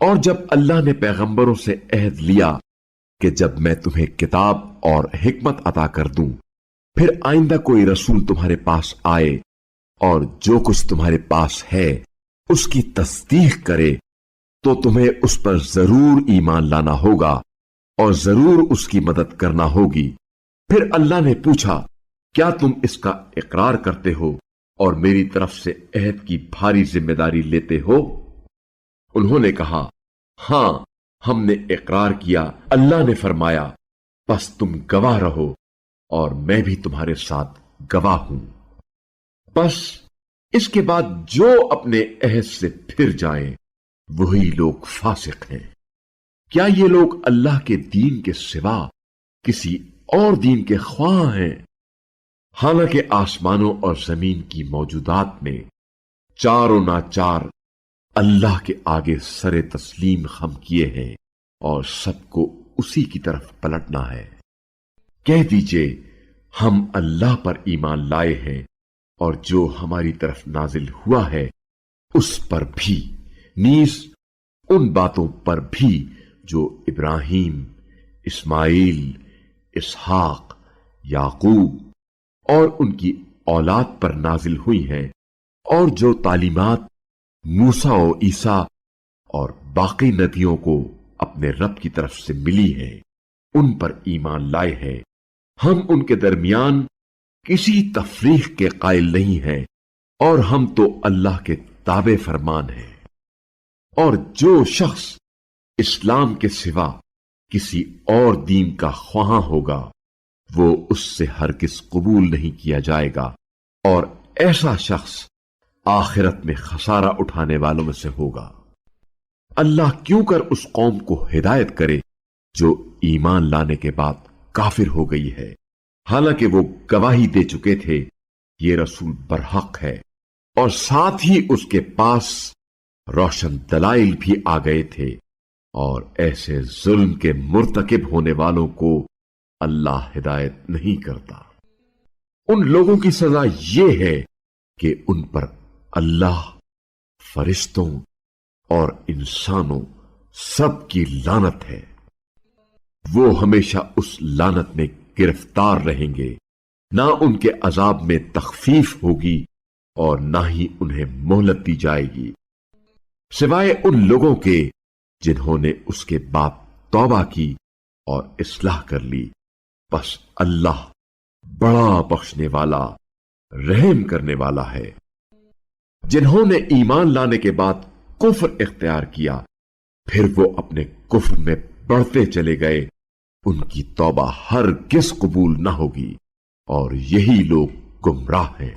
اور جب اللہ نے پیغمبروں سے عہد لیا کہ جب میں تمہیں کتاب اور حکمت عطا کر دوں پھر آئندہ کوئی رسول تمہارے پاس آئے اور جو کچھ تمہارے پاس ہے اس کی تصدیق کرے تو تمہیں اس پر ضرور ایمان لانا ہوگا اور ضرور اس کی مدد کرنا ہوگی۔ پھر اللہ نے پوچھا کیا تم اس کا اقرار کرتے ہو اور میری طرف سے عہد کی بھاری ذمہ داری لیتے ہو؟ انہوں نے کہا ہاں ہم نے اقرار کیا۔ اللہ نے فرمایا بس تم گواہ رہو اور میں بھی تمہارے ساتھ گواہ ہوں۔ بس اس کے بعد جو اپنے عہد سے پھر جائیں وہی لوگ فاسق ہیں۔ کیا یہ لوگ اللہ کے دین کے سوا کسی اور دین کے خواہاں ہیں؟ حالانکہ آسمانوں اور زمین کی موجودات میں چاروں ناچار اللہ کے آگے سر تسلیم خم کیے ہیں اور سب کو اسی کی طرف پلٹنا ہے۔ کہہ دیجئے ہم اللہ پر ایمان لائے ہیں اور جو ہماری طرف نازل ہوا ہے اس پر بھی، نیز ان باتوں پر بھی جو ابراہیم، اسماعیل، اسحاق، یعقوب اور ان کی اولاد پر نازل ہوئی ہیں، اور جو تعلیمات موسیٰ و عیسیٰ اور باقی نبیوں کو اپنے رب کی طرف سے ملی ہیں ان پر ایمان لائے ہیں۔ ہم ان کے درمیان کسی تفریق کے قائل نہیں ہیں اور ہم تو اللہ کے تابع فرمان ہیں۔ اور جو شخص اسلام کے سوا کسی اور دین کا خواہاں ہوگا وہ اس سے ہرگز قبول نہیں کیا جائے گا، اور ایسا شخص آخرت میں خسارہ اٹھانے والوں میں سے ہوگا۔ اللہ کیوں کر اس قوم کو ہدایت کرے جو ایمان لانے کے بعد کافر ہو گئی ہے، حالانکہ وہ گواہی دے چکے تھے یہ رسول برحق ہے، اور ساتھ ہی اس کے پاس روشن دلائل بھی آ گئے تھے، اور ایسے ظلم کے مرتکب ہونے والوں کو اللہ ہدایت نہیں کرتا۔ ان لوگوں کی سزا یہ ہے کہ ان پر اللہ، فرشتوں اور انسانوں سب کی لعنت ہے۔ وہ ہمیشہ اس لعنت میں گرفتار رہیں گے، نہ ان کے عذاب میں تخفیف ہوگی اور نہ ہی انہیں مہلت دی جائے گی، سوائے ان لوگوں کے جنہوں نے اس کے بعد توبہ کی اور اصلاح کر لی، بس اللہ بڑا بخشنے والا، رحم کرنے والا ہے۔ جنہوں نے ایمان لانے کے بعد کفر اختیار کیا پھر وہ اپنے کفر میں بڑھتے چلے گئے، ان کی توبہ ہرگز قبول نہ ہوگی، اور یہی لوگ گمراہ ہیں۔